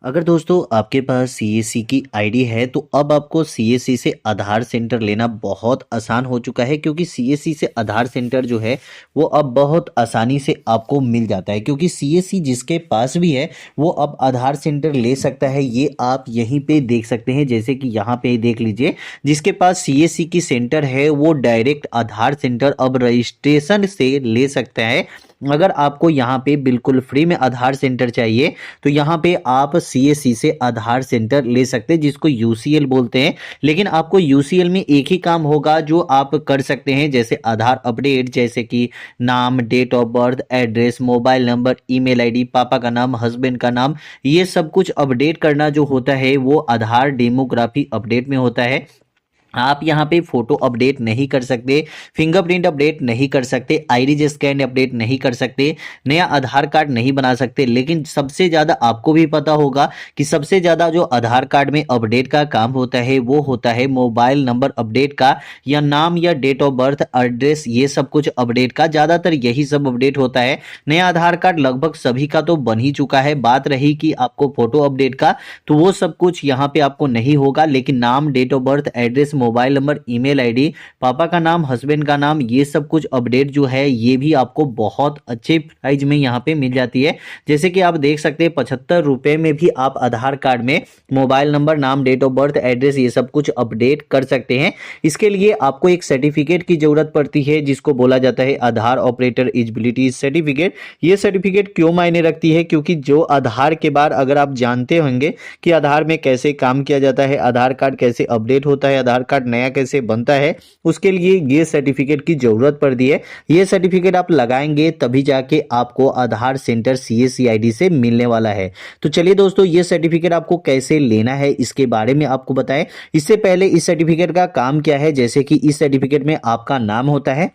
अगर दोस्तों आपके पास सीएससी की आईडी है तो अब आपको सीएससी से आधार सेंटर लेना बहुत आसान हो चुका है, क्योंकि सीएससी से आधार सेंटर जो है वो अब बहुत आसानी से आपको मिल जाता है। क्योंकि सीएससी जिसके पास भी है वो अब आधार सेंटर ले सकता है। ये आप यहीं पे देख सकते हैं, जैसे कि यहाँ पे देख लीजिए, जिसके पास सीएससी की सेंटर है वो डायरेक्ट आधार सेंटर अब रजिस्ट्रेशन से ले सकता है। अगर आपको यहाँ पे बिल्कुल फ्री में आधार सेंटर चाहिए तो यहाँ पे आप सीएससी से आधार सेंटर ले सकते हैं, जिसको यूसीएल बोलते हैं। लेकिन आपको यूसीएल में एक ही काम होगा जो आप कर सकते हैं, जैसे आधार अपडेट, जैसे कि नाम, date of birth, address, mobile number, email ID, पापा का नाम, हस्बैंड का नाम, ये सब कुछ अपडेट करना जो होता है वो आधार डेमोग्राफी अपडेट में होता है। आप यहाँ पे फोटो अपडेट नहीं कर सकते, फिंगरप्रिंट अपडेट नहीं कर सकते, आईरिस स्कैन अपडेट नहीं कर सकते, नया आधार कार्ड नहीं बना सकते। लेकिन सबसे ज़्यादा आपको भी पता होगा कि सबसे ज़्यादा जो आधार कार्ड में अपडेट का काम होता है वो होता है मोबाइल नंबर अपडेट का, या नाम या डेट ऑफ बर्थ, एड्रेस, ये सब कुछ अपडेट का। ज़्यादातर यही सब अपडेट होता है। नया आधार कार्ड लगभग सभी का तो बन ही चुका है। बात रही कि आपको फोटो अपडेट का, तो वो सब कुछ यहाँ पे आपको नहीं होगा। लेकिन नाम, date of birth, address, mobile number, email ID, पापा का नाम, हस्बैंड का नाम, ये सब कुछ अपडेट जो है ये भी आपको बहुत अच्छे प्राइस में यहाँ पे मिल जाती है। जैसे कि आप देख सकते हैं 75 रुपए में भी आप आधार कार्ड में मोबाइल नंबर, नाम, डेट ऑफ बर्थ, एड्रेस, ये सब कुछ अपडेट कर सकते हैं। इसके लिए आपको एक सर्टिफिकेट की जरूरत पड़ती है, जिसको बोला जाता है आधार ऑपरेटर एलिजिबिलिटी सर्टिफिकेट। ये सर्टिफिकेट क्यों मायने रखती है? क्योंकि जो आधार के बाद, अगर आप जानते होंगे कि आधार में कैसे काम किया जाता है, आधार कार्ड कैसे अपडेट होता है, आधार कार्ड नया कैसे बनता है, उसके लिए ये सर्टिफिकेट की जरूरत पड़ती है। ये सर्टिफिकेट आप लगाएंगे तभी जाके आपको आधार सेंटर सीएससी आईडी से मिलने वाला है। तो चलिए दोस्तों, ये सर्टिफिकेट आपको कैसे लेना है इसके बारे में आपको बताएं। इससे पहले इस सर्टिफिकेट का काम क्या है, जैसे कि इस सर्टिफिकेट में आपका नाम होता है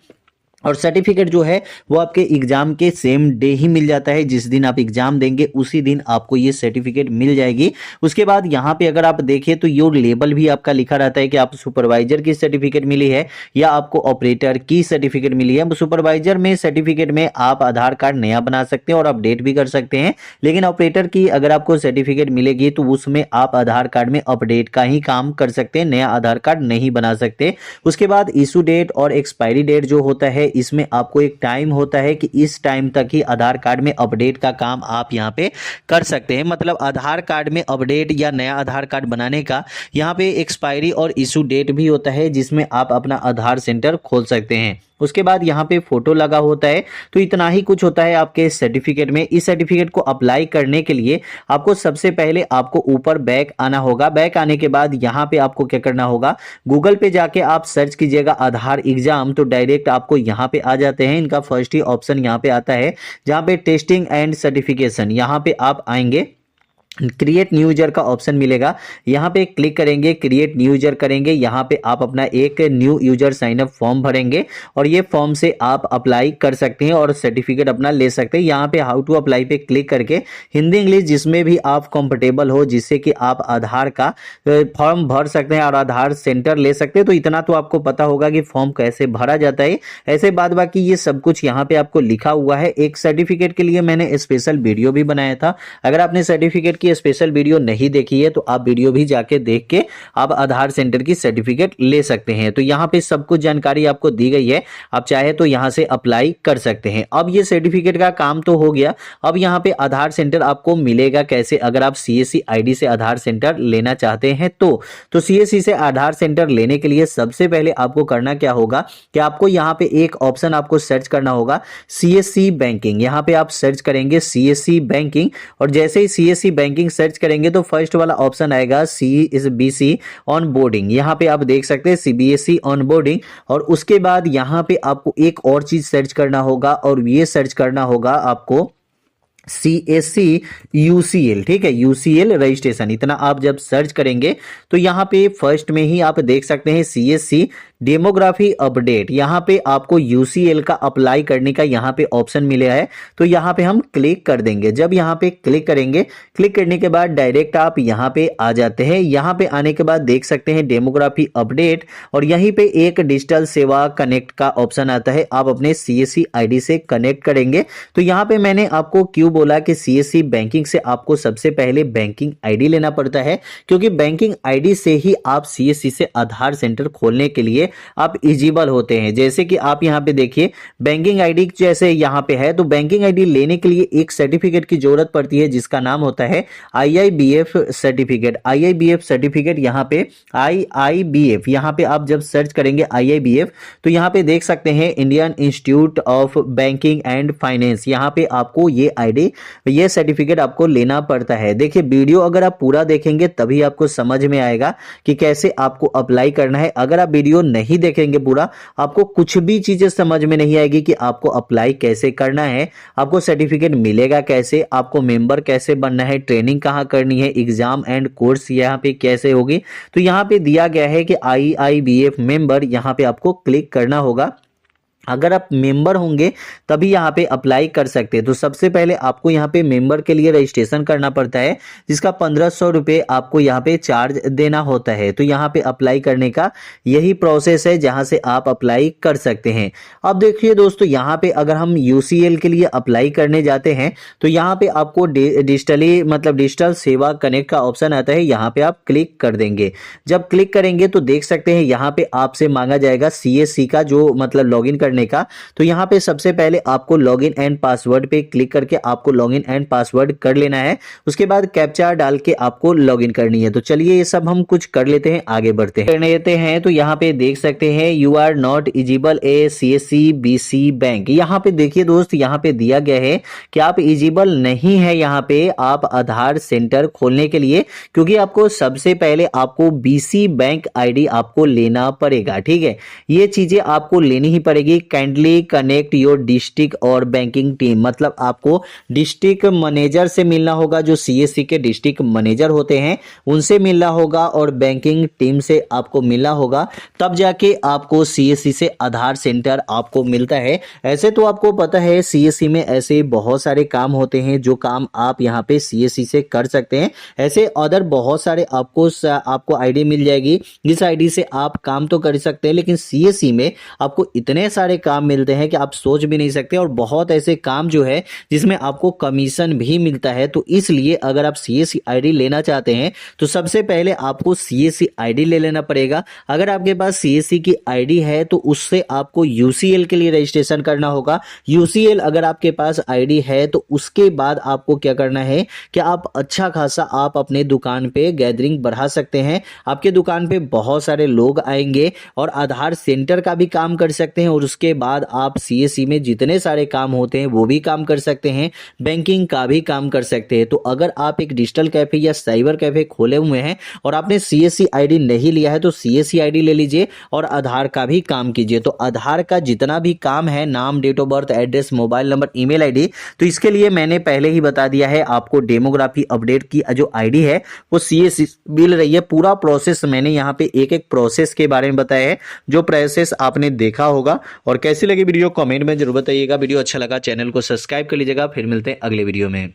और सर्टिफिकेट जो है वो आपके एग्जाम के सेम डे ही मिल जाता है। जिस दिन आप एग्जाम देंगे उसी दिन आपको ये सर्टिफिकेट मिल जाएगी। उसके बाद यहाँ पे अगर आप देखें तो योर लेबल भी आपका लिखा रहता है कि आप सुपरवाइजर की सर्टिफिकेट मिली है या आपको ऑपरेटर की सर्टिफिकेट मिली है। सुपरवाइजर में सर्टिफिकेट में आप आधार कार्ड नया बना सकते हैं और अपडेट भी कर सकते हैं। लेकिन ऑपरेटर की अगर आपको सर्टिफिकेट मिलेगी तो उसमें आप आधार कार्ड में अपडेट का ही काम कर सकते हैं, नया आधार कार्ड नहीं बना सकते। उसके बाद इशू डेट और एक्सपायरी डेट जो होता है, इसमें आपको एक टाइम होता है कि इस टाइम तक ही आधार कार्ड में अपडेट का काम आप यहाँ पे कर सकते हैं। मतलब आधार कार्ड में अपडेट या नया आधार कार्ड बनाने का यहाँ पे एक्सपायरी और इशू डेट भी होता है, जिसमें आप अपना आधार सेंटर खोल सकते हैं। उसके बाद यहाँ पे फोटो लगा होता है। तो इतना ही कुछ होता है आपके सर्टिफिकेट में। इस सर्टिफिकेट को अप्लाई करने के लिए आपको सबसे पहले आपको ऊपर बैक आना होगा। बैक आने के बाद यहाँ पे आपको क्या करना होगा, गूगल पे जाके आप सर्च कीजिएगा आधार एग्जाम, तो डायरेक्ट आपको यहाँ पे आ जाते हैं। इनका फर्स्ट ही ऑप्शन यहाँ पे आता है जहाँ पे टेस्टिंग एंड सर्टिफिकेशन, यहाँ पे आप आएंगे, क्रिएट न्यू यूजर का ऑप्शन मिलेगा। यहाँ पे क्लिक करेंगे, क्रिएट न्यू यूजर करेंगे। यहाँ पे आप अपना एक new user sign up form भरेंगे और ये फॉर्म से आप अप्लाई कर सकते हैं और सर्टिफिकेट अपना ले सकते हैं। यहाँ पे हाउ टू अप्लाई पे क्लिक करके हिंदी इंग्लिश जिसमें भी आप कंफर्टेबल हो, जिससे कि आप आधार का फॉर्म भर सकते हैं और आधार सेंटर ले सकते हैं। तो इतना तो आपको पता होगा कि फॉर्म कैसे भरा जाता है। ऐसे बाद बाकी ये सब कुछ यहाँ पे आपको लिखा हुआ है। एक सर्टिफिकेट के लिए मैंने स्पेशल वीडियो भी बनाया था। अगर आपने सर्टिफिकेट की स्पेशल वीडियो नहीं देखी है तो आप वीडियो भी जाके देख के आप आधार सेंटर की सर्टिफिकेट ले सकते हैं। तो यहाँ पे सब कुछ जानकारी आपको दी गई है, आप चाहे तो यहाँ से अप्लाई कर सकते हैं। अब ये सर्टिफिकेट का काम तो हो गया। अब यहाँ पे आधार सेंटर आपको मिलेगा कैसे, अगर आप सीएससी आईडी से आधार सेंटर लेना चाहते हैं तो सीएससी से आधार सेंटर लेने के लिए सबसे पहले आपको करना क्या होगा कि आपको यहाँ पे एक ऑप्शन आपको सर्च करना होगा, सीएससी बैंकिंग। यहाँ पे आप सर्च करेंगे सीएससी बैंकिंग और जैसे ही सीएससी बैंकिंग सर्च करेंगे तो फर्स्ट वाला ऑप्शन आएगा सीबीएसई ऑन बोर्डिंग। यहाँ पे आप देख सकते हैं सीबीएसई ऑन बोर्डिंग। और उसके बाद यहाँ पे आपको एक और चीज सर्च करना होगा और ये सर्च करना होगा आपको सीएससी यूसीएल। ठीक है, यूसीएल रजिस्ट्रेशन। इतना आप जब सर्च करेंगे तो यहाँ पे फर्स्ट में ही आप देख सकते हैं सीएससी डेमोग्राफी अपडेट। यहाँ पे आपको यूसीएल का अप्लाई करने का यहाँ पे ऑप्शन मिला है, तो यहाँ पे हम क्लिक कर देंगे। जब यहाँ पे क्लिक करेंगे, क्लिक करने के बाद डायरेक्ट आप यहाँ पे आ जाते हैं। यहाँ पे आने के बाद देख सकते हैं डेमोग्राफी अपडेट और यहीं पे एक डिजिटल सेवा कनेक्ट का ऑप्शन आता है। आप अपने सीएससी आईडी से कनेक्ट करेंगे। तो यहाँ पे मैंने आपको क्यों बोला कि सीएससी बैंकिंग से आपको सबसे पहले बैंकिंग आईडी लेना पड़ता है, क्योंकि बैंकिंग आईडी से ही आप सीएससी से आधार सेंटर खोलने के लिए आप एलिजिबल होते हैं। जैसे कि आप यहाँ पे देखिए बैंकिंग आईडी जैसे यहाँ पे है, तो बैंकिंग आईडी लेने के लिए एक सर्टिफिकेट की जरूरत पड़ती है जिसका नाम होता है आईआईबीएफ सर्टिफिकेट। आईआईबीएफ सर्टिफिकेट यहाँ पे आईआईबीएफ, यहाँ पे आप जब सर्च करेंगे आईआईबीएफ तो यहाँ पे देख सकते हैं Indian institute of banking and finance, यहाँ पे आपको ये आईडी ये सर्टिफिकेट आपको लेना पड़ता है। देखिए वीडियो अगर आप पूरा देखेंगे तभी आपको समझ में आएगा कि कैसे आपको अप्लाई करना है। अगर आप वीडियो नहीं देखेंगे पूरा, आपको कुछ भी चीजें समझ में नहीं आएगी कि आपको अप्लाई कैसे करना है, आपको सर्टिफिकेट मिलेगा कैसे, आपको मेंबर कैसे बनना है, ट्रेनिंग कहाँ करनी है, एग्जाम एंड कोर्स यहाँ पे कैसे होगी। तो यहाँ पे दिया गया है कि आईआईबीएफ मेंबर, यहाँ पे आपको क्लिक करना होगा। अगर आप मेंबर होंगे तभी यहाँ पे अप्लाई कर सकते हैं। तो सबसे पहले आपको यहाँ पे मेंबर के लिए रजिस्ट्रेशन करना पड़ता है, जिसका 1500 रुपये आपको यहाँ पे चार्ज देना होता है। तो यहाँ पे अप्लाई करने का यही प्रोसेस है जहाँ से आप अप्लाई कर सकते हैं। अब देखिए दोस्तों, यहाँ पे अगर हम यूसीएल के लिए अप्लाई करने जाते हैं तो यहाँ पे आपको डिजिटल सेवा कनेक्ट का ऑप्शन आता है, यहाँ पे आप क्लिक कर देंगे। जब क्लिक करेंगे तो देख सकते हैं यहाँ पे आपसे मांगा जाएगा सीएससी का जो लॉगिन करने का। तो यहाँ पे सबसे पहले आपको लॉगिन एंड पासवर्ड पे क्लिक करके आपको लॉगिन एंड पासवर्ड कर लेना है। उसके बाद कैप्चा डाल के आपको लॉगिन करनी है। तो चलिए ये सब हम कुछ कर लेते हैं, आगे बढ़ते हैं। कर लेते हैं तो यहाँ पे देख सकते हैं you are not eligible a CSC BC bank. यहाँ पे देखिए दोस्त, यहाँ पे दिया गया है कि आप एलिजिबल नहीं है यहाँ पे आप आधार सेंटर खोलने के लिए, क्योंकि आपको सबसे पहले आपको बीसी बैंक आईडी आपको लेना पड़ेगा। ठीक है, ये चीजें आपको लेनी ही पड़ेगी। काइंडली कनेक्ट योर डिस्ट्रिक्ट और बैंकिंग टीम, मतलब आपको डिस्ट्रिक्ट मैनेजर से मिलना होगा, जो सीएससी के डिस्ट्रिक्ट मैनेजर होते हैं उनसे मिलना होगा और बैंकिंग टीम से आपको मिलना होगा, तब जाके आपको सीएससी से आधार सेंटर आपको मिलता है। ऐसे तो आपको पता है सीएससी में ऐसे बहुत सारे काम होते हैं जो काम आप यहाँ पे सीएससी से कर सकते हैं। ऐसे अदर बहुत सारे आपको आईडी मिल जाएगी जिस आईडी से आप काम तो कर सकते हैं, लेकिन सीएससी में आपको इतने सारे काम मिलते हैं कि आप सोच भी नहीं सकते, और बहुत ऐसे काम जो है जिसमें आपको कमीशन भी मिलता है। तो इसलिए अगर आप सीएससी आईडी लेना चाहते हैं तो सबसे पहले आपको सीएससी आईडी ले लेना पड़ेगा। अगर आपके पास सीएससी की आईडी है तो उससे आपको यूसीएल के लिए रजिस्ट्रेशन करना होगा। यूसीएल अगर आपके पास आईडी है तो उसके बाद आपको क्या करना है कि आप अच्छा खासा आप अपने दुकान पे गैदरिंग बढ़ा सकते हैं। आपके दुकान पे बहुत सारे लोग आएंगे और आधार सेंटर का भी काम कर सकते हैं, और उसके बाद आप सीएससी में जितने सारे काम होते हैं वो भी काम कर सकते हैं, बैंकिंग का भी काम कर सकते हैं। तो अगर आप एक डिजिटल कैफे या साइबर कैफे खोले हुए हैं और आपने सीएससी आईडी नहीं लिया है तो सीएससी आईडी ले लीजिए और आधार का भी काम कीजिए। तो आधार का जितना भी काम है, नाम, date of birth, address, mobile number, email ID, तो इसके लिए मैंने पहले ही बता दिया है आपको। डेमोग्राफी अपडेट की जो आईडी है वो सीएससी मिल रही है। पूरा प्रोसेस मैंने यहाँ पे एक एक प्रोसेस के बारे में बताया है, जो प्रोसेस आपने देखा होगा। और कैसी लगी वीडियो कमेंट में जरूर बताइएगा। वीडियो अच्छा लगा चैनल को सब्सक्राइब कर लीजिएगा। फिर मिलते हैं अगले वीडियो में।